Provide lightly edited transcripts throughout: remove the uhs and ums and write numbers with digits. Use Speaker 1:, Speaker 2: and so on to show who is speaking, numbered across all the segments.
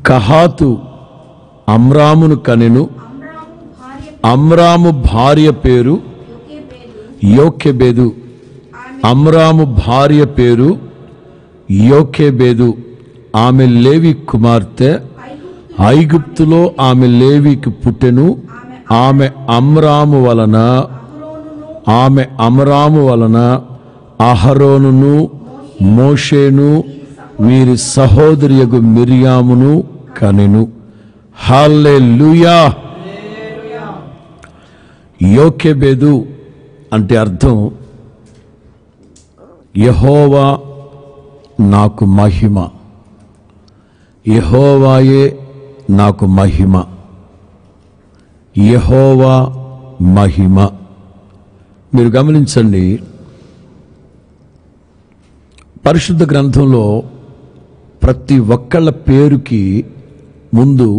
Speaker 1: కహాతు అమ్రామును కనెను. అమ్రాము భార్య పేరు యోకెబెదు. అమ్రాము భార్య పేరు యోకెబెదు. ఆమె లేవి కుమార్తె. ఐగుప్తులో ఆమె లేవికి పుట్టెను. ఆమె అమ్రాము వలన అహరోనును మోషేను వీరి సహోదరియగు మిరియామును కనెను. హల్లెలూయా. యోకెబెదు అంటే అర్థం యెహోవా నాకు మహిమ, యెహోవాయే నాకు మహిమ, యెహోవా మహిమ. మీరు గమనించండి, పరిశుద్ధ గ్రంథంలో ప్రతి ఒక్కళ్ళ పేరుకి ముందు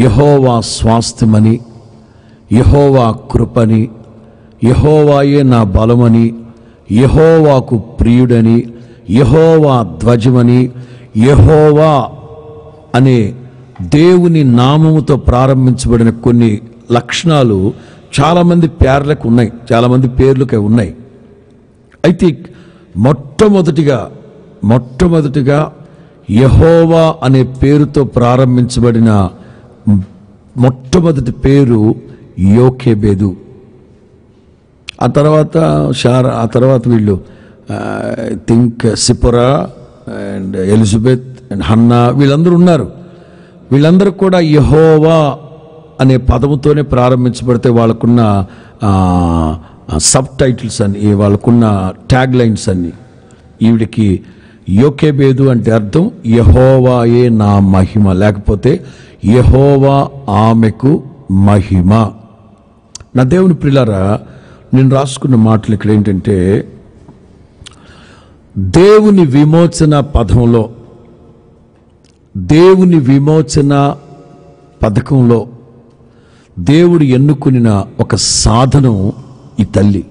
Speaker 1: యెహోవా స్వాస్థ్యమని, యెహోవా కృపని, యెహోవాయే నా బలమని, యెహోవాకు ప్రియుడని, యెహోవా ధ్వజమని, యెహోవా అనే దేవుని నామముతో ప్రారంభించబడిన కొన్ని లక్షణాలు చాలామంది పేర్లకు ఉన్నాయి, చాలామంది పేర్లకే ఉన్నాయి. అయితే మొట్టమొదటిగా యెహోవా అనే పేరుతో ప్రారంభించబడిన మొట్టమొదటి పేరు యోకెబెదు. ఆ తర్వాత వీళ్ళు think సిపోరా and Elizabeth and Hannah వీళ్ళందరూ ఉన్నారు. వీళ్ళందరూ కూడా యెహోవా అనే పదముతోనే ప్రారంభించబడితే వాళ్ళకున్న సబ్ టైటిల్స్ అన్ని, వాళ్ళకున్న ట్యాగ్ లైన్స్ అన్ని. ఈవిడికి యోకెబెదు అంటే అర్థం యెహోవాయే నా మహిమ, లేకపోతే యెహోవా ఆమెకు మహిమ. నా దేవుని ప్రియులారా, నేను రాసుకున్న మాటలు ఇక్కడ ఏంటంటే, దేవుని విమోచన పదంలో, దేవుని విమోచన పథకంలో దేవుడు ఎన్నుకున్న ఒక సాధనం ఈ తల్లి,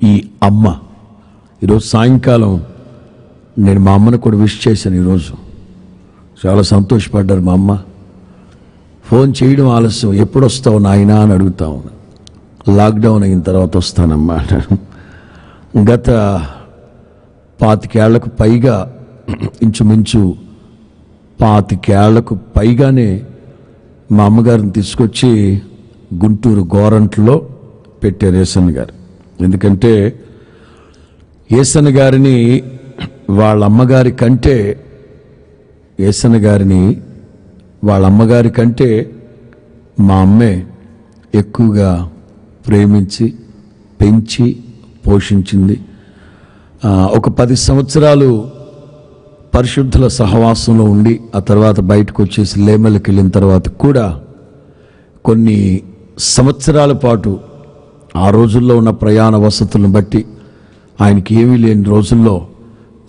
Speaker 1: ఈ అమ్మ. ఈరోజు సాయంకాలం నేను మా అమ్మను కూడా విష్ చేశాను. ఈరోజు చాలా సంతోషపడ్డారు మా అమ్మ. ఫోన్ చేయడం ఆలస్యం, ఎప్పుడు వస్తావు నాయనా అని అడుగుతా ఉన్నా. లాక్డౌన్ అయిన తర్వాత వస్తానమ్మా. గత 25 ఏళ్లకు పైగా, ఇంచుమించు 25 ఏళ్లకు పైగానే మా అమ్మగారిని తీసుకొచ్చి గుంటూరు గోరంట్లో పెట్టారు ఏసన్న గారు. ఎందుకంటే ఏసన్న గారిని వాళ్ళ అమ్మగారి కంటే, ఏసన్న గారిని వాళ్ళ అమ్మగారి కంటే మా అమ్మే ఎక్కువగా ప్రేమించి పెంచి పోషించింది. ఒక 10 సంవత్సరాలు పరిశుద్ధుల సహవాసంలో ఉండి ఆ తర్వాత బయటకు వచ్చేసి లేమలకి వెళ్ళిన తర్వాత కూడా కొన్ని సంవత్సరాల పాటు ఆ రోజుల్లో ఉన్న ప్రయాణ వసతులను బట్టి ఆయనకి ఏమీ లేని రోజుల్లో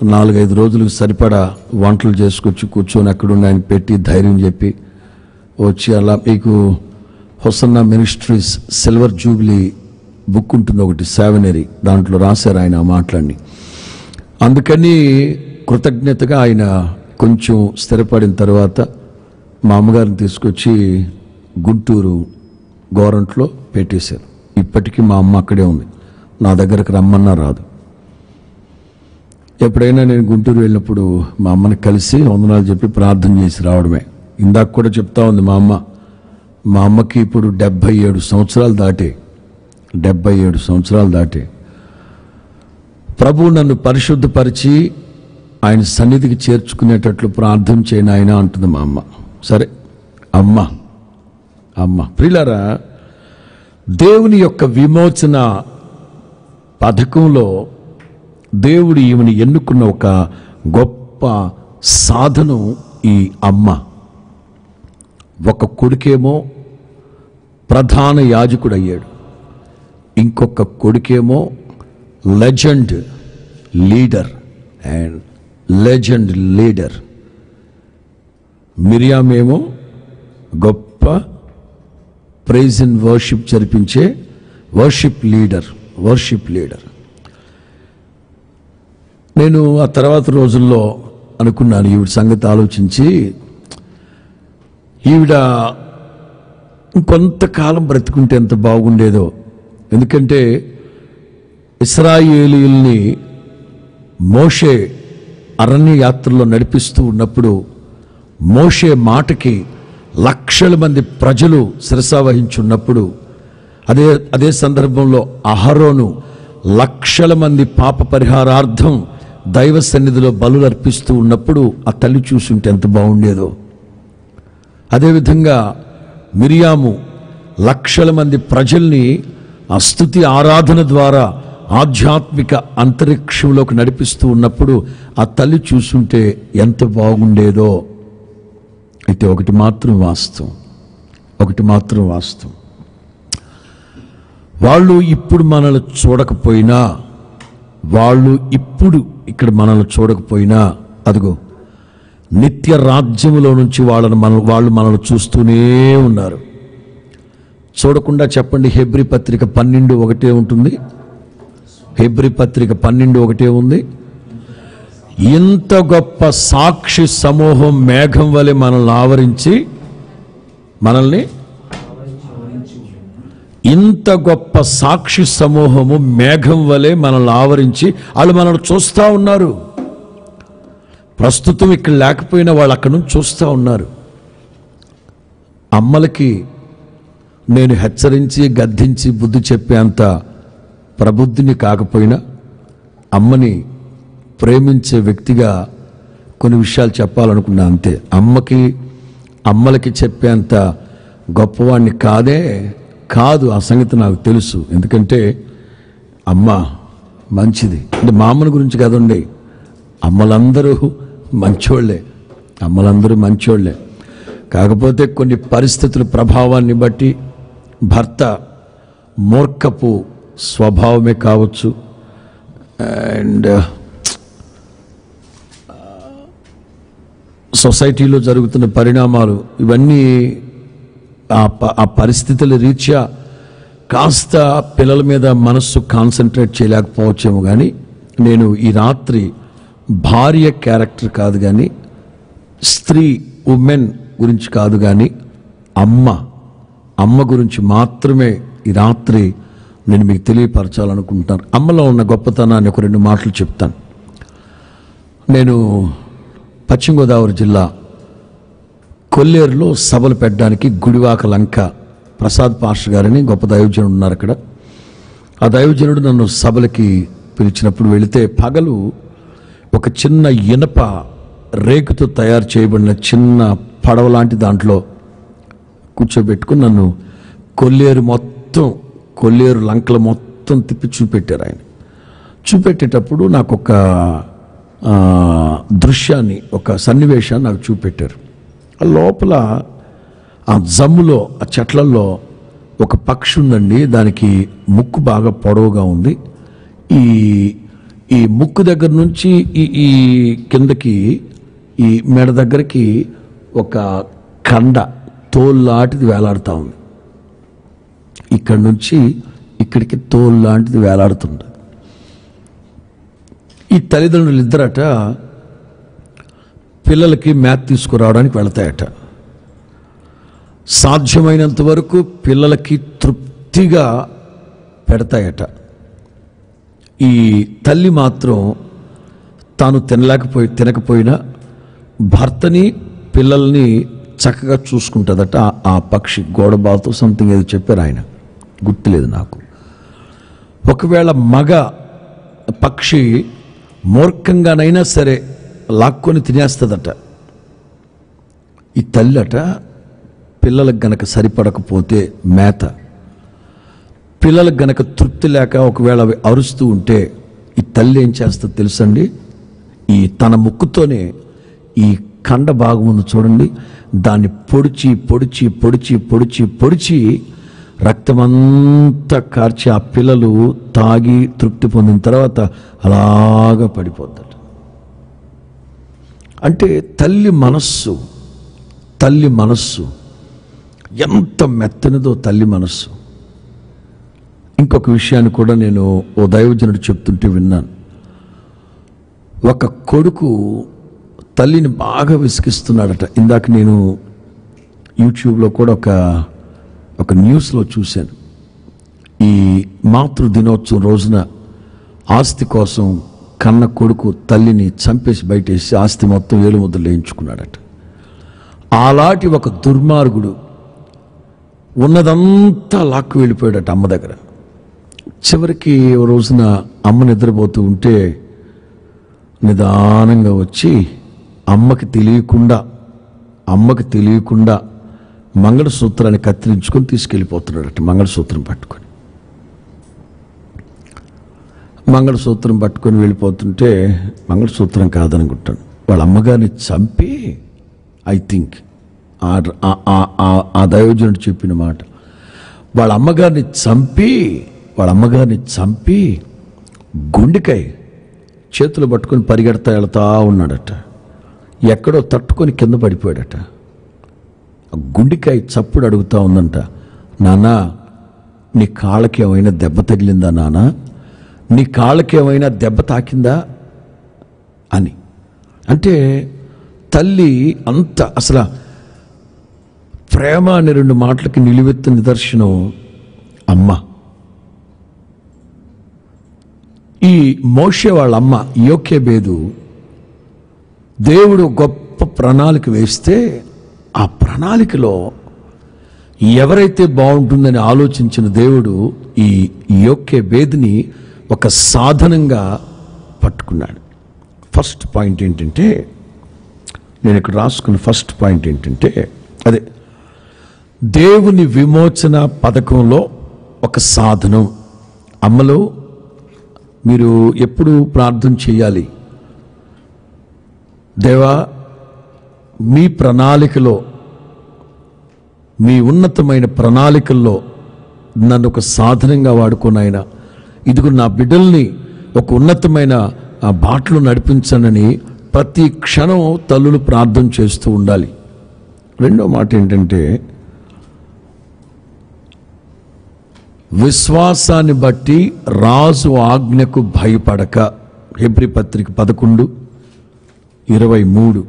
Speaker 1: 4-5 రోజులకు సరిపడా వంటలు చేసుకొచ్చి కూర్చొని అక్కడుండి ఆయన పెట్టి ధైర్యం చెప్పి వచ్చి, అలా మీకు హొసన్నా మినిస్ట్రీస్ సిల్వర్ జూబ్లీ బుక్ ఉంటుంది ఒకటి, సెవెనరీ, దాంట్లో రాశారు ఆయన ఆ మాటలన్నీ. అందుకని కృతజ్ఞతగా ఆయన కొంచెం స్థిరపడిన తర్వాత మా అమ్మగారిని తీసుకొచ్చి గుంటూరు గోరంట్లో పెట్టేశారు. ఇప్పటికీ మా అమ్మ అక్కడే ఉంది, నా దగ్గరకు రమ్మన్నా రాదు. ఎప్పుడైనా నేను గుంటూరు వెళ్ళినప్పుడు మా అమ్మని కలిసి వందనాలు చెప్పి ప్రార్థన చేసి రావడమే. ఇందాక కూడా చెప్తా ఉంది మా అమ్మకి ఇప్పుడు 77 సంవత్సరాలు దాటే. 77 సంవత్సరాలు దాటే. ప్రభు నన్ను పరిశుద్ధపరిచి ఆయన సన్నిధికి చేర్చుకునేటట్లు ప్రార్థన చేయను ఆయన అంటుంది మా అమ్మ. సరే అమ్మ ప్రియులారా, దేవుని యొక్క విమోచన పథకంలో దేవుడు ఈమెను ఎన్నుకున్న ఒక గొప్ప సాధనం ఈ అమ్మ. ఒక కొడుకేమో ప్రధాన యాజకుడు అయ్యాడు, ఇంకొక కొడుకేమో లెజెండ్ లీడర్. మిరియామేమో గొప్ప ప్రైజ్ అండ్ వర్షిప్ జరిపించే వర్షిప్ లీడర్. నేను ఆ తర్వాత రోజుల్లో అనుకున్నాను, ఈవిడ సంగతి ఆలోచించి ఈవిడ ఇంకొంతకాలం బ్రతుకుంటే ఎంత బాగుండేదో. ఎందుకంటే ఇశ్రాయేలీయుల్ని మోషే అరణ్య యాత్రలో నడిపిస్తూ ఉన్నప్పుడు మోషే మాటకి లక్షల మంది ప్రజలు శిరసావహించున్నప్పుడు అదే సందర్భంలో అహరోను లక్షల మంది పాప పరిహారార్థం దైవ సన్నిధిలో బలులు అర్పిస్తూ ఉన్నప్పుడు ఆ తల్లి చూసుంటే ఎంత బాగుండేదో. అదేవిధంగా మిరియాము లక్షల మంది ప్రజల్ని ఆ స్తుతి ఆరాధన ద్వారా ఆధ్యాత్మిక అంతరిక్షంలోకి నడిపిస్తూ ఉన్నప్పుడు ఆ తల్లి చూసుంటే ఎంత బాగుండేదో. అయితే ఒకటి మాత్రం వాస్తవం, వాళ్ళు ఇప్పుడు మనల్ని చూడకపోయినా, అదిగో నిత్య రాజ్యములో నుంచి వాళ్ళు మనల్ని చూస్తూనే ఉన్నారు. చూడకుండా చెప్పండి. హెబ్రీ పత్రిక 12:1 ఉంటుంది. హెబ్రీ పత్రిక 12:1 ఉంది. ఇంత గొప్ప సాక్షి సమూహం మేఘం వలె మనల్ని ఆవరించి ఇంత గొప్ప సాక్షి సమూహము మేఘం వలె మనల్ని ఆవరించి వాళ్ళు మనల్ని చూస్తూ ఉన్నారు. ప్రస్తుతం ఇక్కడ లేకపోయినా వాళ్ళు అక్కడ నుంచి చూస్తూ ఉన్నారు. అమ్మలకి నేను హెచ్చరించి గద్దించి బుద్ధి చెప్పేంత ప్రబుద్ధిని కాకపోయినా అమ్మని ప్రేమించే వ్యక్తిగా కొన్ని విషయాలు చెప్పాలనుకున్నా అంతే. అమ్మలకి చెప్పేంత గొప్పవాడిని కాదు. ఆ సంగతి నాకు తెలుసు. ఎందుకంటే అమ్మ మంచిది. అంటే మా అమ్మని గురించి కదండి, అమ్మలందరూ మంచోళ్లే. కాకపోతే కొన్ని పరిస్థితుల ప్రభావాన్ని బట్టి భర్త మూర్ఖపు స్వభావమే కావచ్చు, అండ్ సొసైటీలో జరుగుతున్న పరిణామాలు, ఇవన్నీ ఆ పరిస్థితుల రీత్యా కాస్త పిల్లల మీద మనస్సు కాన్సన్ట్రేట్ చేయలేకపోవచ్చేమో. కానీ నేను ఈ రాత్రి భార్య క్యారెక్టర్ కాదు కానీ, స్త్రీ ఉమెన్ గురించి కాదు కానీ, అమ్మ గురించి మాత్రమే ఈ రాత్రి నేను మీకు తెలియపరచాలనుకుంటున్నాను. అమ్మలో ఉన్న గొప్పతనాన్ని ఒక 2 మాటలు చెప్తాను. నేను పశ్చిమ గోదావరి జిల్లా కొల్లేరులో సభలు పెట్టడానికి గుడివాక లంక ప్రసాద్ పాస్టర్ గారని గొప్ప దైవజనుడు ఉన్నారు అక్కడ. ఆ దైవజనుడు నన్ను సభలకి పిలిచినప్పుడు వెళితే పగలు ఒక చిన్న ఇనప రేకుతో తయారు చేయబడిన చిన్న పడవ లాంటి దాంట్లో కూర్చోబెట్టుకుని నన్ను కొల్లేరు లంకలు మొత్తం తిప్పి చూపెట్టారు. ఆయన చూపెట్టేటప్పుడు నాకు ఒక దృశ్యాన్ని, ఒక సన్నివేశాన్ని నాకు చూపెట్టారు. లోపల ఆ జమ్ములో, ఆ చెట్లల్లో ఒక పక్షి ఉందండి. దానికి ముక్కు బాగా పొడవుగా ఉంది. ఈ ముక్కు దగ్గర నుంచి ఈ కిందకి ఈ మెడ దగ్గరికి ఒక కండ తోల్లాంటిది వేలాడుతూ ఉంది. ఇక్కడి నుంచి ఇక్కడికి తోల్లాంటిది వేలాడుతుంది. ఈ తల్లిదండ్రులు ఇద్దరట పిల్లలకి మ్యాథ్ తీసుకురావడానికి వెళతాయట. సాధ్యమైనంత వరకు పిల్లలకి తృప్తిగా పెడతాయట. ఈ తల్లి మాత్రం తాను తినకపోయినా భర్తని పిల్లల్ని చక్కగా చూసుకుంటుందట. ఆ పక్షి గోడబాతో సంథింగ్ ఏదో చెప్పారు, ఆయన గుర్తులేదు నాకు. ఒకవేళ మగ పక్షి మూర్ఖంగానైనా సరే లాక్కొని తినేస్తుందట. ఈ తల్లట పిల్లలకు గనక సరిపడకపోతే మేత, పిల్లలకు గనక తృప్తి లేక ఒకవేళ అవి అరుస్తూ ఉంటే ఈ తల్లి ఏం చేస్తుందో తెలుసండి? ఈ తన ముక్కుతోనే ఈ కండ భాగం ఉంది చూడండి, దాన్ని పొడిచి పొడిచి పొడిచి పొడిచి పొడిచి రక్తమంతా కార్చి ఆ పిల్లలు తాగి తృప్తి పొందిన తర్వాత అలాగా పడిపోద్దట. అంటే తల్లి మనస్సు ఎంత మెత్తనిదో తల్లి మనస్సు. ఇంకొక విషయాన్ని కూడా నేను ఓ దైవజనుడు చెప్తుంటే విన్నాను. ఒక కొడుకు తల్లిని బాగా విసిగిస్తున్నాడట. ఇందాక నేను యూట్యూబ్లో కూడా ఒక న్యూస్లో చూశాను. ఈ మాతృ దినోత్సవం రోజున ఆస్తి కోసం కన్న కొడుకు తల్లిని చంపేసి బయటేసి ఆస్తి మొత్తం ఏలుముద్రలు వేయించుకున్నాడట. అలాంటి ఒక దుర్మార్గుడు ఉన్నదంతా లాక్కు వెళ్ళిపోయాడట అమ్మ దగ్గర. చివరికి ఓ రోజున అమ్మ నిద్రపోతూ ఉంటే నిదానంగా వచ్చి అమ్మకి తెలియకుండా మంగళసూత్రాన్ని కత్తిరించుకొని తీసుకెళ్ళిపోతున్నాడట. మంగళసూత్రం పట్టుకొని వెళ్ళిపోతుంటే మంగళసూత్రం కాదనుకుంటాను, వాళ్ళ అమ్మగారిని చంపి, ఐ థింక్ ఆ దైవజనుడు చెప్పిన మాట, వాళ్ళ అమ్మగారిని చంపి గుండెకాయ చేతులు పట్టుకొని పరిగెడతా వెళతా ఉన్నాడట. ఎక్కడో తట్టుకొని కింద పడిపోయాడట. గుండెకాయ చప్పుడు అడుగుతా ఉందంట, నాన్న నీ కాళ్ళకి ఏమైనా దెబ్బ తగిలిందా, నాన్న నీ కాళ్ళకి ఏమైనా దెబ్బ తాకిందా అని. అంటే తల్లి అంత అసలు ప్రేమ అనే 2 మాటలకి నిలువెత్తు నిదర్శనం అమ్మ. ఈ మోషే వాళ్ళ అమ్మ యోకేబేదు దేవుడు గొప్ప ప్రణాళిక వేస్తే ఆ ప్రణాళికలో ఎవరైతే బాగుంటుందని ఆలోచించిన దేవుడు ఈ యోకేబేదుని ఒక సాధనంగా పట్టుకున్నాడు. ఫస్ట్ పాయింట్ ఏంటంటే, నేను ఇక్కడ రాసుకున్న ఫస్ట్ పాయింట్ ఏంటంటే అదే దేవుని విమోచన పథకంలో ఒక సాధనం. అమ్మలో మీరు ఎప్పుడు ప్రార్థన చేయాలి, దేవా మీ ప్రణాళికలో, మీ ఉన్నతమైన ప్రణాళికల్లో నన్ను ఒక సాధనంగా వాడుకోనాయన, ఇదిగో నా బిడ్డల్ని ఒక ఉన్నతమైన బాటలో నడిపించనని ప్రతి క్షణం తల్లులు ప్రార్థన చేస్తూ ఉండాలి. రెండో మాట ఏంటంటే, విశ్వాసాన్ని బట్టి రాజు ఆజ్ఞకు భయపడక. హెబ్రీ పత్రిక 11:23.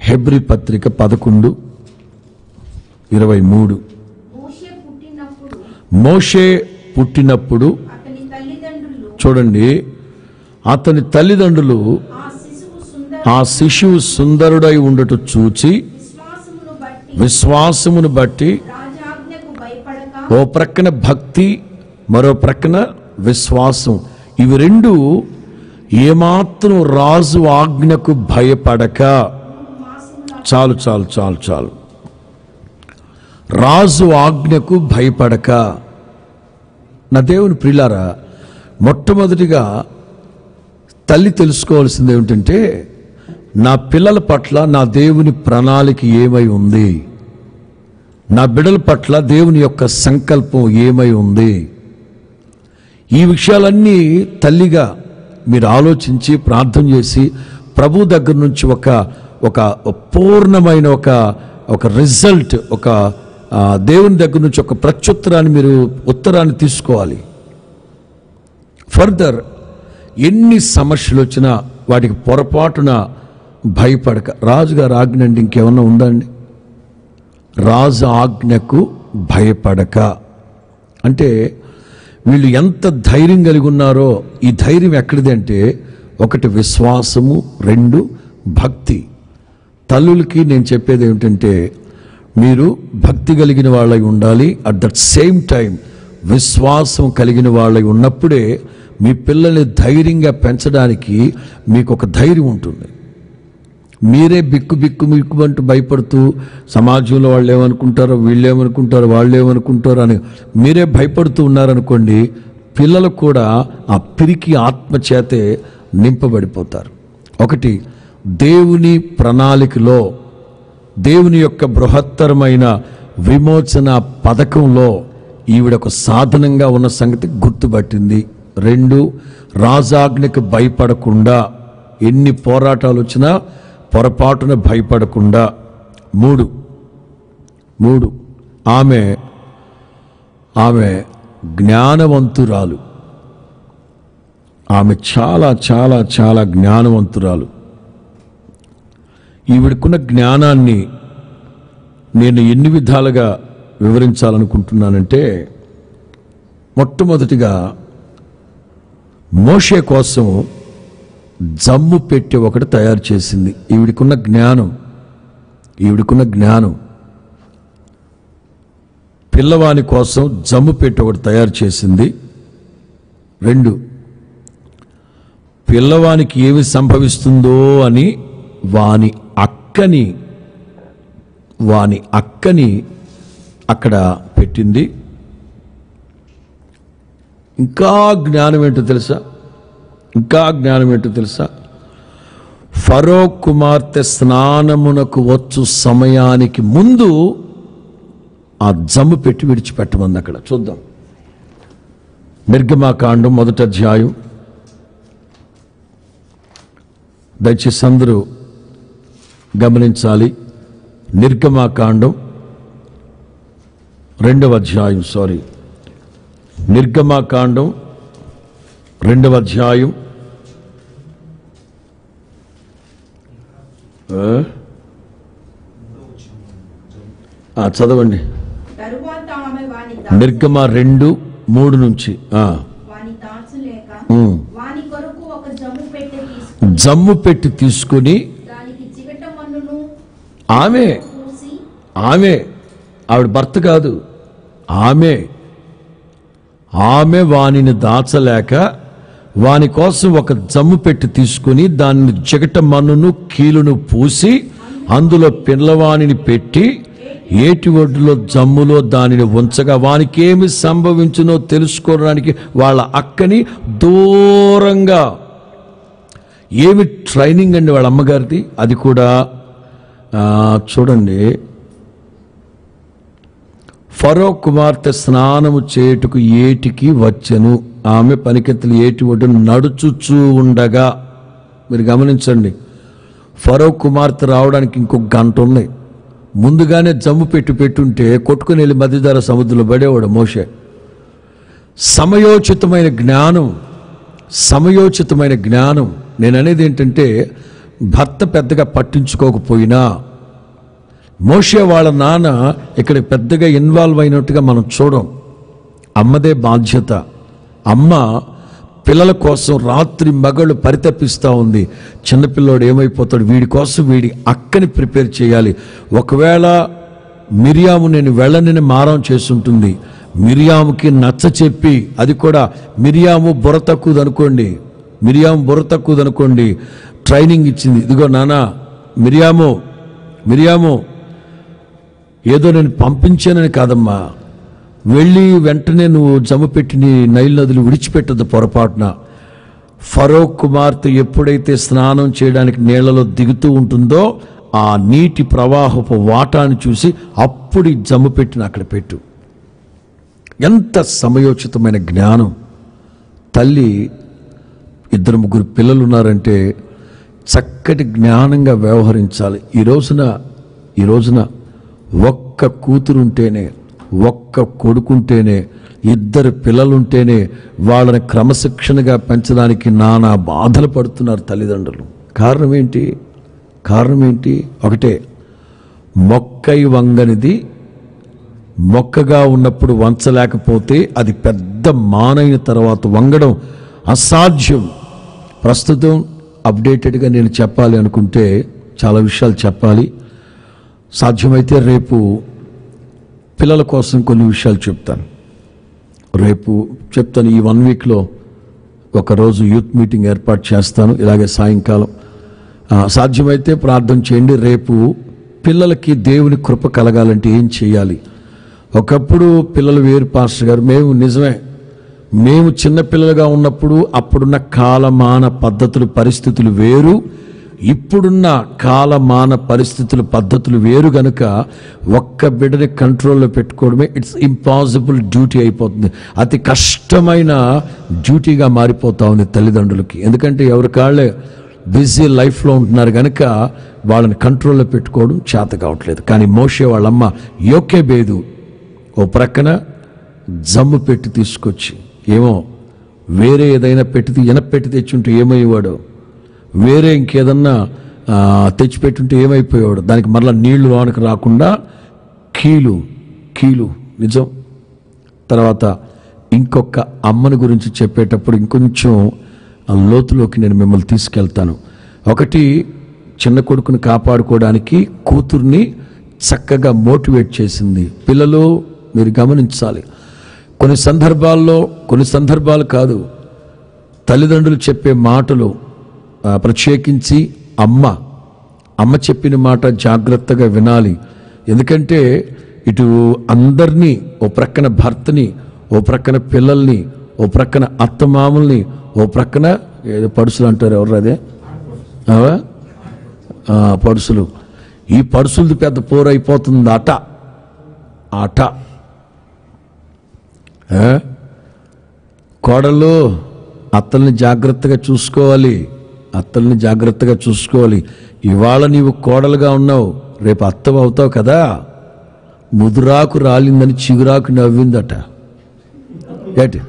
Speaker 1: హెబ్రీ పత్రిక 11:23. మోషే పుట్టినప్పుడు చూడండి, అతని తల్లిదండ్రులు ఆ శిశువు సుందరుడై ఉండట చూచి విశ్వాసమును బట్టి, ఓ ప్రక్కన భక్తి, మరో ప్రక్కన విశ్వాసం, ఇవి రెండు ఏమాత్రం రాజు ఆజ్ఞకు భయపడక. చాలు చాలు చాలు చాలు రాజు ఆజ్ఞకు భయపడక. నా దేవుని ప్రియులారా, మొట్టమొదటిగా తల్లి తెలుసుకోవాల్సింది ఏమిటంటే, నా పిల్లల పట్ల నా దేవుని ప్రణాళిక ఏమై ఉంది, నా బిడ్డల పట్ల దేవుని యొక్క సంకల్పం ఏమై ఉంది. ఈ విషయాలన్నీ తల్లిగా మీరు ఆలోచించి ప్రార్థన చేసి ప్రభు దగ్గర నుంచి ఒక పూర్ణమైన ఒక రిజల్ట్, ఒక దేవుని దగ్గర నుంచి ఒక ప్రత్యుత్తరాన్ని, మీరు ఉత్తరాన్ని తీసుకోవాలి. ఫర్దర్ ఎన్ని సమస్యలు వచ్చినా వాటికి పొరపాటున భయపడక. రాజుగారు ఆజ్ఞ అంటే ఇంకేమన్నా ఉందా అండి? రాజు ఆజ్ఞకు భయపడక అంటే వీళ్ళు ఎంత ధైర్యం కలిగి ఉన్నారో. ఈ ధైర్యం ఎక్కడిది అంటే, 1 విశ్వాసము, 2 భక్తి. తల్లులకి నేను చెప్పేది ఏమిటంటే, మీరు భక్తి కలిగిన వాళ్ళై ఉండాలి. అట్ దట్ సేమ్ టైం విశ్వాసం కలిగిన వాళ్ళై ఉన్నప్పుడే మీ పిల్లల్ని ధైర్యంగా పెంచడానికి మీకు ఒక ధైర్యం ఉంటుంది. మీరే బిక్కు అంటూ భయపడుతూ సమాజంలో వాళ్ళు ఏమనుకుంటారో, వీళ్ళు ఏమనుకుంటారో, వాళ్ళు ఏమనుకుంటారో అని మీరే భయపడుతూ ఉన్నారనుకోండి, పిల్లలు కూడా ఆ పిరికి ఆత్మచేతే నింపబడిపోతారు. 1 దేవుని ప్రణాళికలో, దేవుని యొక్క బృహత్తరమైన విమోచన పథకంలో ఈవిడ ఒక సాధనంగా ఉన్న సంగతి గుర్తుపట్టింది. 2 రాజాజ్ఞకు భయపడకుండా, ఎన్ని పోరాటాలు వచ్చినా పొరపాటున భయపడకుండా. 3 ఆమె జ్ఞానవంతురాలు. ఆమె చాలా చాలా చాలా జ్ఞానవంతురాలు. ఈవిడకున్న జ్ఞానాన్ని నేను ఎన్ని విధాలుగా వివరించాలనుకుంటున్నానంటే, మొట్టమొదటిగా మోషే కోసం జమ్ము పెట్టి ఒకటి తయారు చేసింది. ఈవిడికున్న జ్ఞానం పిల్లవాని కోసం జమ్ము పెట్టి ఒకటి తయారు చేసింది. 2, పిల్లవానికి ఏమి సంభవిస్తుందో అని వాని అక్కని అక్కడ పెట్టింది. ఇంకా జ్ఞానం ఏంటో తెలుసా? ఫరో కుమార్తె స్నానమునకు వచ్చు సమయానికి ముందు ఆ జమ్ము పెట్టి విడిచిపెట్టమంది. అక్కడ చూద్దాం. నిర్గమాకాండం 1వ అధ్యాయం. దయచేసి అందరూ గమనించాలి. నిర్గమాకాండం 2వ అధ్యాయం. నిర్గమాకాండం 2వ అధ్యాయం. చదవండి. నిర్గమ 2:3 నుంచి. జమ్ము పెట్టి తీసుకుని ఆవిడ భర్త కాదు, ఆమె వానిని దాచలేక వాని కోసం ఒక జమ్ము పెట్టి తీసుకుని దాన్ని చిగట మన్నును కీలును పూసి అందులో పిల్లవాణిని పెట్టి ఏటి ఒడ్డులో జమ్ములో దానిని ఉంచగా వానికి ఏమి సంభవించునో తెలుసుకోవడానికి వాళ్ళ అక్కని దూరంగా. ఏమి ట్రైనింగ్ అండి వాళ్ళ అమ్మగారిది. అది కూడా చూడండి. ఫరో కుమార్తె స్నానము చేయుటకు ఏటికి వచ్చెను. ఆమె పనికెత్తలు ఏటి ఒడ్డును నడుచుచూ ఉండగా, మీరు గమనించండి, ఫరో కుమార్తె రావడానికి ఇంకొక గంట ఉన్నాయి. ముందుగానే జమ్ము పెట్టుంటే కొట్టుకుని వెళ్ళి మధ్యధర సముద్రంలో పడేవాడు మోషే. సమయోచితమైన జ్ఞానం. నేను అనేది ఏంటంటే, భర్త పెద్దగా పట్టించుకోకపోయినా మోషే వాళ్ళ నాన్న ఇక్కడ పెద్దగా ఇన్వాల్వ్ అయినట్టుగా మనం చూడం. అమ్మదే బాధ్యత. అమ్మ పిల్లల కోసం రాత్రి మగళ్ళు పరితపిస్తూ ఉంది. చిన్నపిల్లోడు ఏమైపోతాడు, వీడి కోసం వీడి అక్కని ప్రిపేర్ చేయాలి. ఒకవేళ మిరియాము నేను వెళ్ళనని మారం చేస్తుంటుంది. మిరియాముకి నచ్చ చెప్పి, అది కూడా మిరియాము బుర్ర తక్కువదనుకోండి, ట్రైనింగ్ ఇచ్చింది. ఇదిగో నాన్న మిరియాము ఏదో నేను పంపించానని కాదమ్మా, వెళ్ళి వెంటనే నువ్వు జమ్ము పెట్టి నీ నైల్ నదులు విడిచిపెట్టదు పొరపాటున. ఫరో కుమార్తె ఎప్పుడైతే స్నానం చేయడానికి నీళ్లలో దిగుతూ ఉంటుందో ఆ నీటి ప్రవాహపు వాటాన్ని చూసి అప్పుడు ఈ జమ్ము పెట్టిన అక్కడ పెట్టు. ఎంత సమయోచితమైన జ్ఞానం. తల్లి 2-3 పిల్లలు ఉన్నారంటే చక్కటి జ్ఞానంగా వ్యవహరించాలి. ఈ రోజున ఒక్క కూతురుంటేనే, ఒక్క కొడుకుంటేనే, 2 పిల్లలుంటేనే వాళ్ళని క్రమశిక్షణగా పెంచడానికి నానా బాధలు పడుతున్నారు తల్లిదండ్రులు. కారణం ఏంటి? ఒకటే, మొక్కై వంగనిది మొక్కగా ఉన్నప్పుడు వంచలేకపోతే అది పెద్ద మానైన తర్వాత వంగడం అసాధ్యం. ప్రస్తుతం అప్డేటెడ్గా నేను చెప్పాలి అనుకుంటే చాలా విషయాలు చెప్పాలి. సాధ్యమైతే రేపు పిల్లల కోసం కొన్ని విషయాలు చెప్తాను. ఈ 1 వీక్లో ఒకరోజు యూత్ మీటింగ్ ఏర్పాటు చేస్తాను. ఇలాగే సాయంకాలం సాధ్యమైతే ప్రార్థన చేయండి. రేపు పిల్లలకి దేవుని కృప కలగాలంటే ఏం చేయాలి? ఒకప్పుడు పిల్లలు వేరు పాస్టర్ గారు. మేము చిన్నపిల్లలుగా ఉన్నప్పుడు అప్పుడున్న కాలమాన పద్ధతులు పరిస్థితులు వేరు, ఇప్పుడున్న కాలమాన పరిస్థితులు పద్ధతులు వేరు. గనుక ఒక్క బిడ్డని కంట్రోల్లో పెట్టుకోవడమే ఇట్స్ ఇంపాసిబుల్ డ్యూటీ అయిపోతుంది. అతి కష్టమైన డ్యూటీగా మారిపోతా ఉంది తల్లిదండ్రులకి. ఎందుకంటే ఎవరి కాళ్ళే బిజీ లైఫ్లో ఉంటున్నారు కనుక వాళ్ళని కంట్రోల్లో పెట్టుకోవడం చేత కావట్లేదు. కానీ మోషే వాళ్ళమ్మ యోకేబేదు ఓ ప్రక్కన జమ్ము పెట్టి తీసుకొచ్చి, ఏమో వేరే ఏదైనా పెట్టి తెచ్చుంటే ఏమయ్యేవాడో, వేరే ఇంకేదన్నా తెచ్చిపెట్టుంటే ఏమైపోయేవాడు. దానికి మరలా నీళ్లు లోనకు రాకుండా కీలు నిజం. తర్వాత ఇంకొక అమ్మని గురించి చెప్పేటప్పుడు ఇంకొంచెం లోతులోకి నేను మిమ్మల్ని తీసుకెళ్తాను. ఒకటి, చిన్న కొడుకుని కాపాడుకోవడానికి కూతుర్ని చక్కగా మోటివేట్ చేసింది. పిల్లలు మీరు గమనించాలి, కొన్ని సందర్భాలు కాదు, తల్లిదండ్రులు చెప్పే మాటలు, ప్రత్యేకించి అమ్మ చెప్పిన మాట జాగ్రత్తగా వినాలి. ఎందుకంటే ఇటు అందరినీ, ఓ ప్రక్కన భర్తని, ఓ ప్రక్కన పిల్లల్ని, ఓ ప్రక్కన అత్తమామల్ని, ఓ ప్రక్కన ఏదో పడుసులు అంటారు, ఎవరు అదే పడుసులు. ఈ పడుసులది పెద్ద పోరైపోతుంది ఆట. కోడలు అత్తల్ని జాగ్రత్తగా చూసుకోవాలి. ఇవాళ నీవు కోడలుగా ఉన్నావు, రేపు అత్త అవుతావు కదా. ముదురాకు రాలిందని చిగురాకు నవ్విందట. ఏంటి?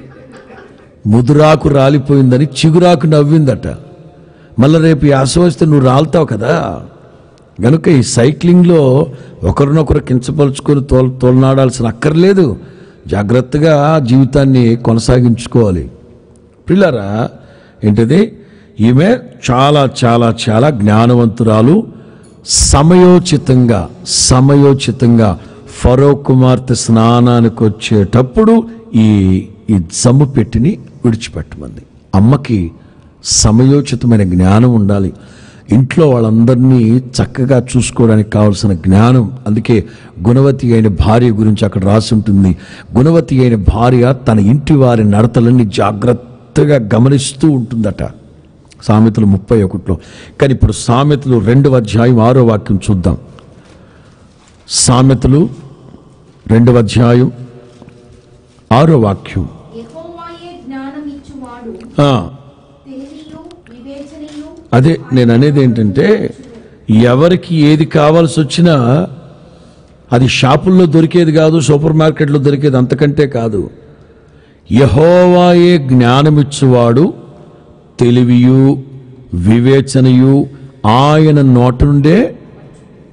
Speaker 1: ముదురాకు రాలిపోయిందని చిగురాకు నవ్విందట. మళ్ళీ రేపు యాస వస్తే నువ్వు రాలుతావు కదా. కనుక ఈ సైక్లింగ్లో ఒకరినొకరు కించపరుచుకొని తోలనాడాల్సిన అక్కర్లేదు. జాగ్రత్తగా జీవితాన్ని కొనసాగించుకోవాలి. పిల్లరా, ఏంటిది? ఈమె చాలా చాలా చాలా జ్ఞానవంతురాలు. సమయోచితంగా ఫరో కుమార్తె స్నానానికి వచ్చేటప్పుడు ఈ జమ్ము పెట్టిని విడిచిపెట్టమంది. అమ్మకి సమయోచితమైన జ్ఞానం ఉండాలి. ఇంట్లో వాళ్ళందరినీ చక్కగా చూసుకోవడానికి కావాల్సిన జ్ఞానం. అందుకే గుణవతి అయిన భార్య గురించి అక్కడ రాసి ఉంటుంది. గుణవతి అయిన భార్య తన ఇంటి వారి నడతలన్నీ జాగ్రత్తగా గమనిస్తూ ఉంటుందట, సామెతలు 31లో. కానీ ఇప్పుడు సామెతలు 2వ అధ్యాయం 6వ వాక్యం చూద్దాం. సామెతలు 2వ అధ్యాయం 6వ వాక్యం. అదే నేను అనేది ఏంటంటే, ఎవరికి ఏది కావాల్సి వచ్చినా అది షాపుల్లో దొరికేది కాదు, సూపర్ మార్కెట్లో దొరికేది అంతకంటే కాదు. యెహోవాయే జ్ఞానమిచ్చువాడు, తెలివియు వివేచనయు ఆయన నోట నుండే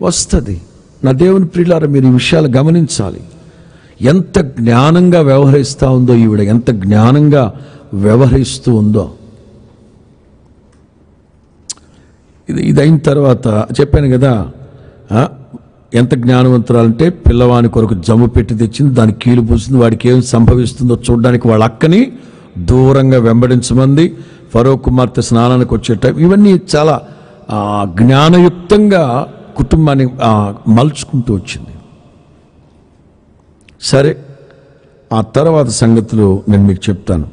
Speaker 1: వస్తుంది. నా దేవుని ప్రియులారా, మీరు ఈ విషయాలు గమనించాలి. ఎంత జ్ఞానంగా వ్యవహరిస్తూ ఉందో ఈవిడ, ఎంత జ్ఞానంగా వ్యవహరిస్తూ ఉందో. ఇది అయిన తర్వాత చెప్పాను కదా, ఎంత జ్ఞానవంతురాలంటే పిల్లవాని కొరకు జమ్ము పెట్టి తెచ్చింది, దానికి కీలు పూసింది. వాడికి ఏం సంభవిస్తుందో చూడడానికి వాళ్ళ అక్కని దూరంగా వెంబడించమంది. ఫరో కుమార్తె స్నానానికి వచ్చేట ఇవన్నీ చాలా జ్ఞానయుక్తంగా కుటుంబాన్ని మలుచుకుంటూ వచ్చింది. సరే, ఆ తర్వాత సంగతులు నేను మీకు చెప్తాను.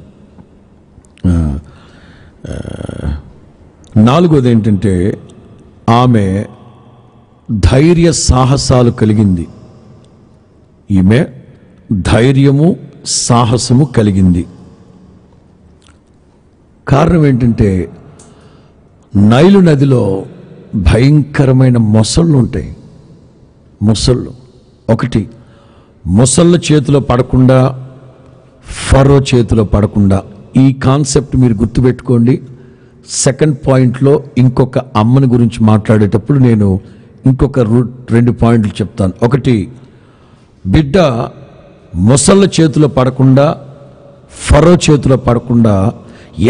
Speaker 1: 4వది ఏంటంటే, ఆమె ధైర్య సాహసాలు కలిగింది. ఈమె ధైర్యము సాహసము కలిగింది. కారణం ఏంటంటే, నైలు నదిలో భయంకరమైన మొసళ్ళు ఉంటాయి. ఒకటి, మొసళ్ళ చేతిలో పడకుండా, ఫరో చేతిలో పడకుండా. ఈ కాన్సెప్ట్ మీరు గుర్తుపెట్టుకోండి. సెకండ్ పాయింట్లో ఇంకొక అమ్మని గురించి మాట్లాడేటప్పుడు నేను ఇంకొక 2 పాయింట్లు చెప్తాను. ఒకటి, బిడ్డ మొసళ్ళ చేతిలో పడకుండా, ఫరో చేతిలో పడకుండా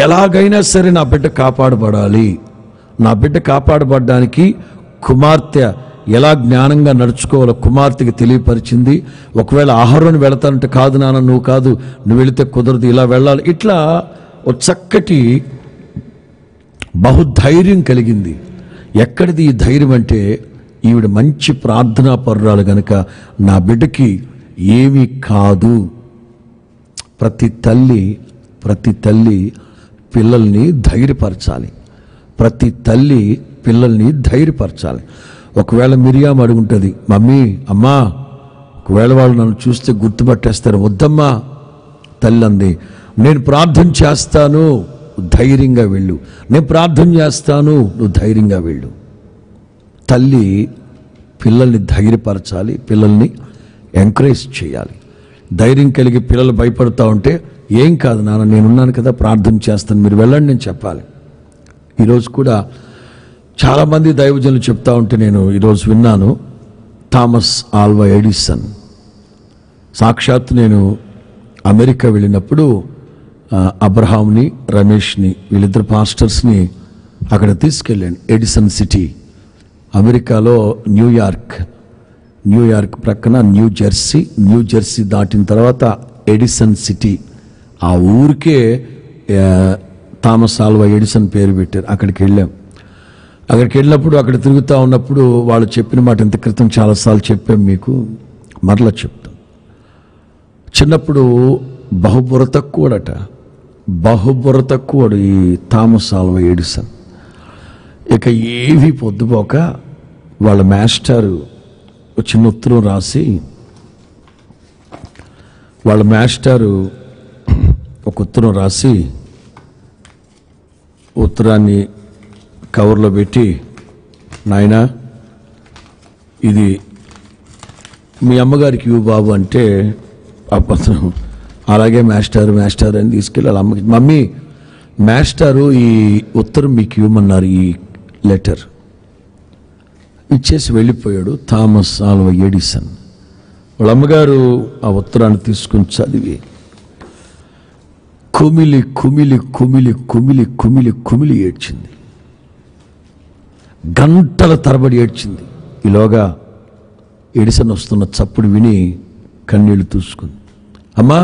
Speaker 1: ఎలాగైనా సరే నా బిడ్డ కాపాడబడాలి. నా బిడ్డ కాపాడబడడానికి కుమార్తె ఎలా జ్ఞానంగా నడుచుకోవాలో కుమార్తెకి తెలియపరిచింది. ఒకవేళ ఆహారాన్ని వెళతానంటే, కాదు నాన్న నువ్వు కాదు, నువ్వు వెళితే కుదరదు, ఇలా వెళ్ళాలి. ఇట్లా ఒక చక్కటి బహుధైర్యం కలిగింది. ఎక్కడిది ఈ ధైర్యం అంటే, ఈవిడ మంచి ప్రార్థనా పరురాలు గనుక నా బిడ్డకి ఏమీ కాదు. ప్రతి తల్లి పిల్లల్ని ధైర్యపరచాలి. ఒకవేళ మిరియాం అడుగుంటుంది, మమ్మీ అమ్మా ఒకవేళ వాళ్ళు నన్ను చూస్తే గుర్తుపట్టేస్తారు, వద్దమ్మా. తల్లి అంది, నేను ప్రార్థన చేస్తాను, ధైర్యంగా వెళ్ళు. నేను ప్రార్థన చేస్తాను, నువ్వు ధైర్యంగా వెళ్ళు. తల్లి పిల్లల్ని ధైర్యపరచాలి, పిల్లల్ని ఎంకరేజ్ చేయాలి. ధైర్యం కలిగి పిల్లలు భయపడుతూ ఉంటే, ఏం కాదు నాన్న, నేనున్నాను కదా, ప్రార్థన చేస్తాను, మీరు వెళ్ళండి నేను చెప్పాలి. ఈరోజు కూడా చాలామంది దైవజనులు చెప్తా ఉంటే నేను ఈరోజు విన్నాను. Thomas Alva Edison. సాక్షాత్ నేను అమెరికా వెళ్ళినప్పుడు అబ్రహాంని, రమేష్ని, వీళ్ళిద్దరు పాస్టర్స్ని అక్కడ తీసుకెళ్ళాను. ఎడిసన్ సిటీ, అమెరికాలో న్యూయార్క్ ప్రక్కన న్యూ జెర్సీ దాటిన తర్వాత ఎడిసన్ సిటీ, ఆ ఊరికే థామస్ ఆల్వా ఎడిసన్ పేరు పెట్టారు. అక్కడికి వెళ్ళాం. అక్కడికి వెళ్ళినప్పుడు అక్కడ తిరుగుతూ ఉన్నప్పుడు వాళ్ళు చెప్పిన మాట ఇంత క్రితం చాలాసార్లు చెప్పాం మీకు, మరలా చెప్తాం. చిన్నప్పుడు బహుబుర్ర తక్కువడు ఈ థామస్ ఆల్వా ఎడిసన్. ఇక ఏవి పొద్దుపోక వాళ్ళ మాస్టారు చిన్న ఉత్తరం రాసి, ఒక ఉత్తరం రాసి ఉత్తరాన్ని కవర్లో పెట్టి, నాయనా ఇది మీ అమ్మగారికి ఇవ్వు బాబు అంటే, అప్పుడు అలాగే మాస్టర్ అని తీసుకెళ్ళి వాళ్ళ అమ్మకి, మమ్మీ మాస్టారు ఈ ఉత్తరం మీకు ఇవ్వమన్నారు, ఈ లెటర్ ఇచ్చేసి వెళ్ళిపోయాడు థామస్ ఆల్వా ఎడిసన్. వాళ్ళ అమ్మగారు ఆ ఉత్తరాన్ని తీసుకుని చదివి కుమిలి కుమిలి కుమిలి కుమిలి కుమిలి కుమిలి ఏడ్చింది. గంటల తరబడి ఏడ్చింది. ఈలోగా ఎడిసన్ వస్తున్న చప్పుడు విని కన్నీళ్లు చూసుకుంది. అమ్మా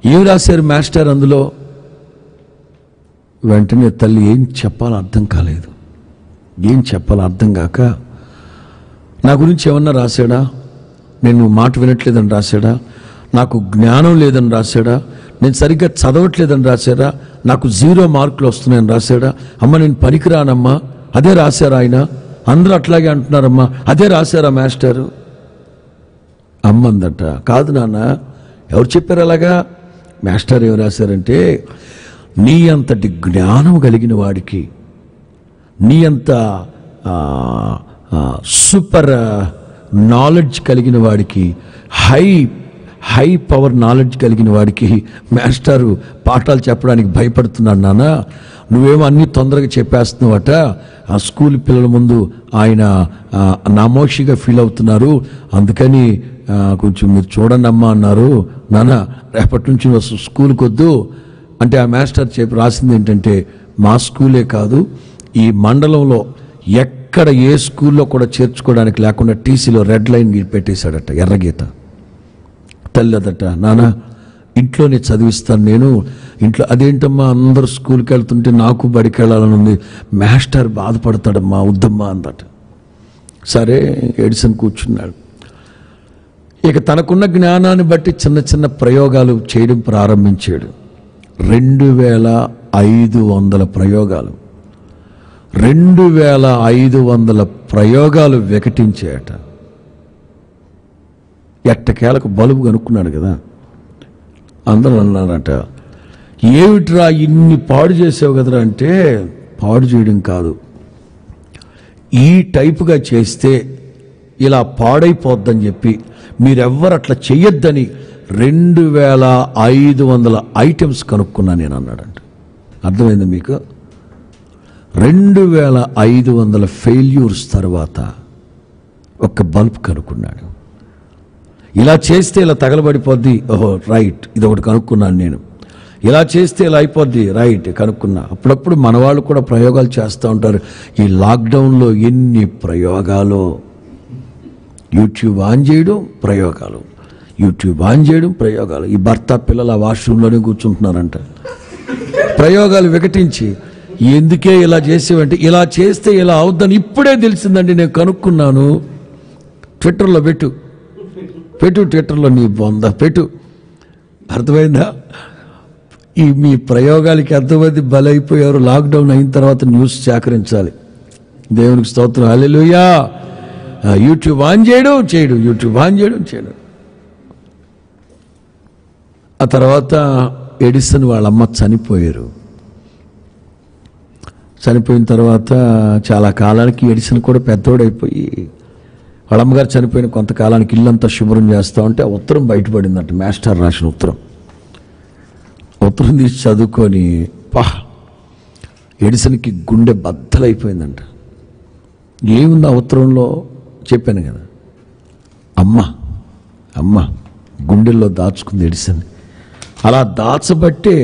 Speaker 1: ఏం రాశారు మాస్టర్ అందులో? వెంటనే తల్లి ఏం చెప్పాలో అర్థం కాలేదు. ఏం చెప్పాలో అర్థం కాక, నా గురించి ఏమన్నా రాశాడా? నేను మాట వినట్లేదని రాశాడా? నాకు జ్ఞానం లేదని రాశాడా? నేను సరిగ్గా చదవట్లేదని రాశాడా? నాకు 0 మార్కులు వస్తున్నాయని రాశాడా? అమ్మ నేను పనికిరానమ్మా, అదే రాశారా ఆయన? అందరూ అట్లాగే అంటున్నారమ్మా, అదే రాశారా మాస్టరు? అమ్మ అందట, కాదు నాన్న, ఎవరు చెప్పారు అలాగా? మాస్టర్ ఏం రాశారంటే, నీ అంతటి జ్ఞానం కలిగిన వాడికి, నీ అంత సూపర్ నాలెడ్జ్ కలిగిన వాడికి, హై పవర్ నాలెడ్జ్ కలిగిన వాడికి మాస్టారు పాఠాలు చెప్పడానికి భయపడుతున్నాడు నాన్న. నువ్వేమో అన్నీ తొందరగా చెప్పేస్తున్నావట. ఆ స్కూల్ పిల్లల ముందు ఆయన నామోషిగా ఫీల్ అవుతున్నారు, అందుకని కొంచెం మీరు చూడండి అమ్మా అన్నారు. నాన్న రేపటి నుంచి స్కూల్కి వద్దు అంటే, ఆ మాస్టర్ చెప్పి రాసింది ఏంటంటే, మా స్కూలే కాదు ఈ మండలంలో ఎక్కడ ఏ స్కూల్లో కూడా చేర్చుకోవడానికి లేకుండా టీసీలో రెడ్ లైన్ పెట్టేశాడట, ఎర్రగీత. తల్లి అదట, నాన్న ఇంట్లోనే చదివిస్తాను నేను, ఇంట్లో. అదేంటమ్మా అందరూ స్కూల్కి వెళ్తుంటే నాకు బడికి వెళ్ళాలని ఉంది, మాస్టర్ బాధపడతాడమ్మా, వద్దమ్మా అందట. సరే ఎడిసన్ కూర్చున్నాడు. ఇక తనకున్న జ్ఞానాన్ని బట్టి చిన్న చిన్న ప్రయోగాలు చేయడం ప్రారంభించాడు. 2500 ప్రయోగాలు, 2500 ప్రయోగాలు వికటించాయట. ఎట్టకేలకు బలుబు కనుక్కున్నాడు కదా. అందరూ అన్నారట, ఏమిట్రా ఇన్ని పాడు చేసావు కదరా అంటే, పాడు చేయడం కాదు, ఈ టైపుగా చేస్తే ఇలా పాడైపోద్దని చెప్పి మీరెవ్వరు అట్లా చెయ్యొద్దని 2500 ఐటమ్స్ కనుక్కున్నా నేను అన్నాడంట. అర్థమైంది మీకు? 2500 ఫెయిల్యూర్స్ తర్వాత ఒక బల్బ్ కనుక్కున్నాడు. ఇలా చేస్తే ఇలా తగలబడిపోద్ది, ఓహో రైట్, ఇది ఒకటి కనుక్కున్నాను నేను. ఇలా చేస్తే ఇలా అయిపోద్ది, రైట్, కనుక్కున్నా. అప్పుడప్పుడు మన వాళ్ళు కూడా ప్రయోగాలు చేస్తూ ఉంటారు. ఈ లాక్డౌన్లో ఎన్ని ప్రయోగాలు! యూట్యూబ్ ఆన్ చేయడం ప్రయోగాలు, యూట్యూబ్ ఆన్ చేయడం ప్రయోగాలు. ఈ భర్త పిల్లలు ఆ వాష్రూమ్లోనే కూర్చుంటున్నారంట, ప్రయోగాలు వికటించి. ఎందుకే ఇలా చేసేవంటే, ఇలా చేస్తే ఇలా అవుద్దని ఇప్పుడే తెలిసిందండి, నేను కనుక్కున్నాను. ట్విట్టర్లో పెట్టు, ట్విట్టర్లో నీ బొంద పెట్టు. అర్థమైందా? ఈ మీ ప్రయోగాలకి ఎంతమంది బలైపోయారు. లాక్డౌన్ అయిన తర్వాత న్యూస్ సేకరించాలి. దేవునికి స్తోత్రం, హల్లెలూయా. యూట్యూబ్ ఆన్ చేయడం యూట్యూబ్ ఆన్ చేయడం. ఆ తర్వాత ఎడిసన్ వాళ్ళ అమ్మ చనిపోయారు. చనిపోయిన తర్వాత చాలా కాలానికి ఎడిసన్ కూడా పెద్దోడైపోయి, వాళ్ళ అమ్మగారు చనిపోయిన కొంతకాలానికి ఇల్లంతా శుభ్రం చేస్తూ ఉంటే ఆ ఉత్తరం బయటపడిందంట. మాస్టర్ రాసిన ఉత్తరం తీసి చదువుకొని ఎడిసన్కి గుండె బద్దలైపోయిందంట. ఏముంది ఆ ఉత్తరంలో చెప్పాను కదా, అమ్మ గుండెల్లో దాచుకుంది ఎడిసన్. అలా దాచబట్టే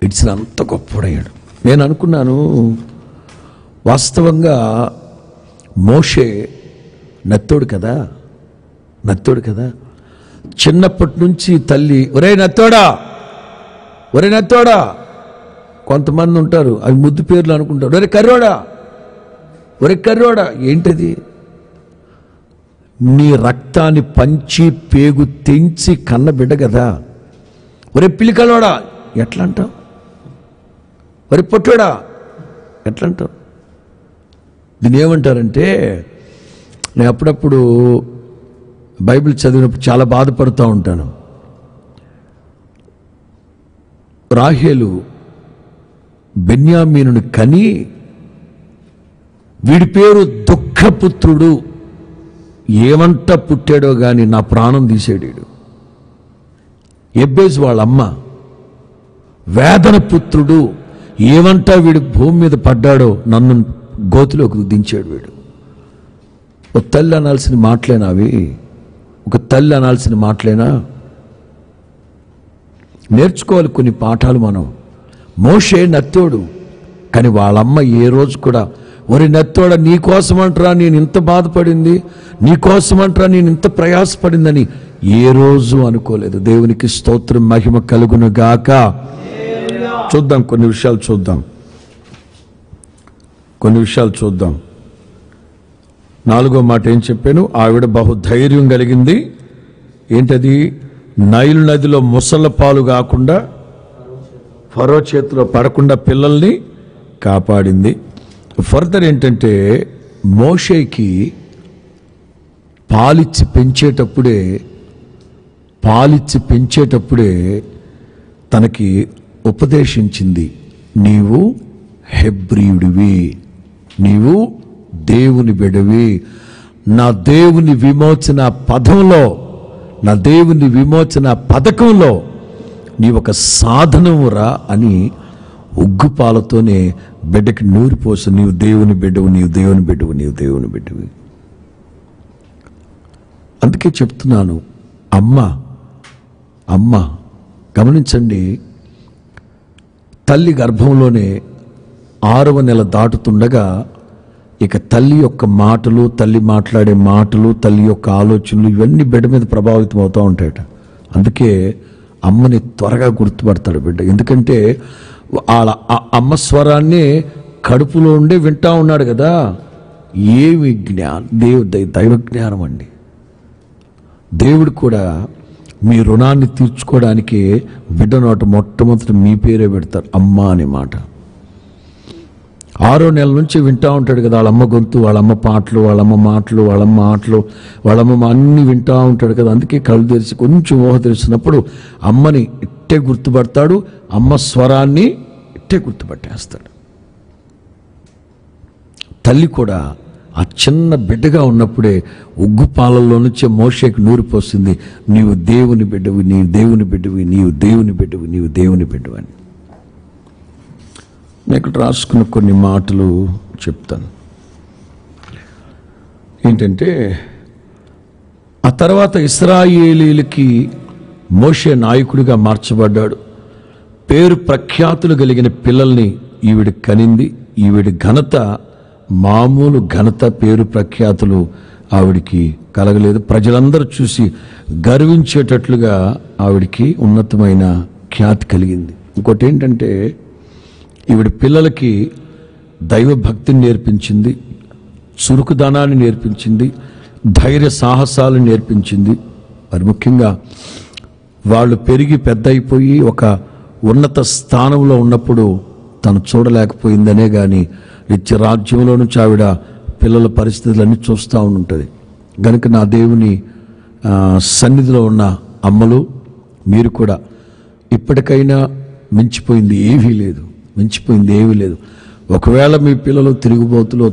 Speaker 1: ఎడిసన్ అంత గొప్పడయ్యాడు. నేను అనుకున్నాను, వాస్తవంగా మోషే నత్తోడు కదా. చిన్నప్పటి నుంచి తల్లి ఒరే నత్తోడా, కొంతమంది ఉంటారు అవి ముద్దు పేర్లు అనుకుంటారు. ఒరే కర్రోడా ఏంటది? నీ రక్తాన్ని పంచి పేగు తెంచి కన్న బిడ్డ కదా. ఒరే పిల్లికలోడా ఎట్లా అంటావు? ఒరే పొట్టోడా ఎట్లా అంటావు? దీన్ని ఏమంటారంటే, నేను అప్పుడప్పుడు బైబిల్ చదివినప్పుడు చాలా బాధపడుతూ ఉంటాను. రాహేలు బెన్యామీనుని కని వీడి పేరు దుఃఖపుత్రుడు, ఏమంట పుట్టాడో గాని నా ప్రాణం తీసేడు. ఎబ్బేజు వాళ్ళమ్మ వేదన పుత్రుడు, ఏమంటా వీడు భూమి మీద పడ్డాడో నన్ను గోతిలోకి దించాడు వీడు. ఒక తల్లి అనాల్సిన మాటలేనా అవి? ఒక తల్లి అనాల్సిన మాటలేనా? నేర్చుకోవాలి కొన్ని పాఠాలు మనం. మోషే నత్తోడు, కానీ వాళ్ళమ్మ ఏ రోజు కూడా ఒరి నత్తోడ నీకోసమంటరా నేను ఇంత బాధపడింది, నీకోసమంటరా నేను ఇంత ప్రయాసపడిందని ఏ రోజు అనుకోలేదు. దేవునికి స్తోత్రం, మహిమ కలుగును గాక. చూద్దాం కొన్ని విషయాలు చూద్దాం. 4వ మాట ఏం చెప్పాను? ఆవిడ బహుధైర్యం కలిగింది. ఏంటది? నైలు నదిలో ముసళ్ళ పాలు కాకుండా, ఫరో చేతిలో పడకుండా పిల్లల్ని కాపాడింది. ఫర్దర్ ఏంటంటే, మోషేకి పాలిచ్చి పెంచేటప్పుడే తనకి ఉపదేశించింది, నీవు హెబ్రీయుడివి, నీవు దేవుని బిడ్డవి, నా దేవుని విమోచన పథకంలో నీ ఒక సాధనమురా అని ఉగ్గుపాలతోనే బిడ్డకి నూరిపోసి, నీవు దేవుని బిడ్డవి. అందుకే చెప్తున్నాను, అమ్మ గమనించండి, తల్లి గర్భంలోనే 6వ నెల దాటుతుండగా ఇక తల్లి యొక్క మాటలు, తల్లి మాట్లాడే మాటలు, తల్లి యొక్క ఆలోచనలు ఇవన్నీ బిడ్డ మీద ప్రభావితం అవుతూ ఉంటాయట. అందుకే అమ్మని త్వరగా గుర్తుపడతాడు బిడ్డ. ఎందుకంటే వాళ్ళ అమ్మ స్వరాన్ని కడుపులో ఉండే వింటా ఉన్నాడు కదా. ఏమి దైవ జ్ఞానం అండి. దేవుడు కూడా మీ రుణాన్ని తీర్చుకోవడానికి బిడ్డ నోట మొట్టమొదటి మీ పేరే పెడతారు, అమ్మ అనే మాట. 6వ నెల నుంచి వింటూ ఉంటాడు కదా, వాళ్ళమ్మ గొంతు, వాళ్ళమ్మ పాటలు, వాళ్ళమ్మ మాటలు, వాళ్ళమ్మ ఆటలు, వాళ్ళమ్మ అన్నీ వింటూ ఉంటాడు కదా. అందుకే కళ్ళు తెరిచి కొంచెం ఊహ తెలిసినప్పుడు అమ్మని ఇట్టే గుర్తుపడతాడు, అమ్మ స్వరాన్ని ఇట్టే గుర్తుపట్టేస్తాడు. తల్లి కూడా ఆ చిన్న బిడ్డగా ఉన్నప్పుడే ఉగ్గు పాలల్లో నుంచే మోషేకి నూరిపోస్తుంది, నీవు దేవుని బిడ్డవి అని. నేను ఇక్కడ రాసుకున్న కొన్ని మాటలు చెప్తాను. ఏంటంటే, ఆ తర్వాత ఇశ్రాయేలీలకి మోషే నాయకుడిగా మార్చబడ్డాడు. పేరు ప్రఖ్యాతులు కలిగిన పిల్లల్ని ఈవిడ కనింది. ఈవిడి ఘనత మామూలు ఘనత, పేరు ప్రఖ్యాతులు ఆవిడికి కలగలేదు. ప్రజలందరూ చూసి గర్వించేటట్లుగా ఆవిడికి ఉన్నతమైన ఖ్యాతి కలిగింది. ఇంకోటి ఏంటంటే, ఈవిడ పిల్లలకి దైవభక్తిని నేర్పించింది, చురుకుదనాన్ని నేర్పించింది, ధైర్య సాహసాలను నేర్పించింది. మరి ముఖ్యంగా వాళ్ళు పెరిగి పెద్ద అయిపోయి ఒక ఉన్నత స్థానంలో ఉన్నప్పుడు తను చూడలేకపోయిందనే కానీ నిత్య రాజ్యంలో నుంచి ఆవిడ పిల్లల పరిస్థితులన్నీ చూస్తూ ఉంటుంది. కనుక నా దేవుని సన్నిధిలో ఉన్న అమ్మలు, మీరు కూడా ఇప్పటికైనా మించిపోయింది ఏమీ లేదు. ఒకవేళ మీ పిల్లలు తిరుగుబోతులు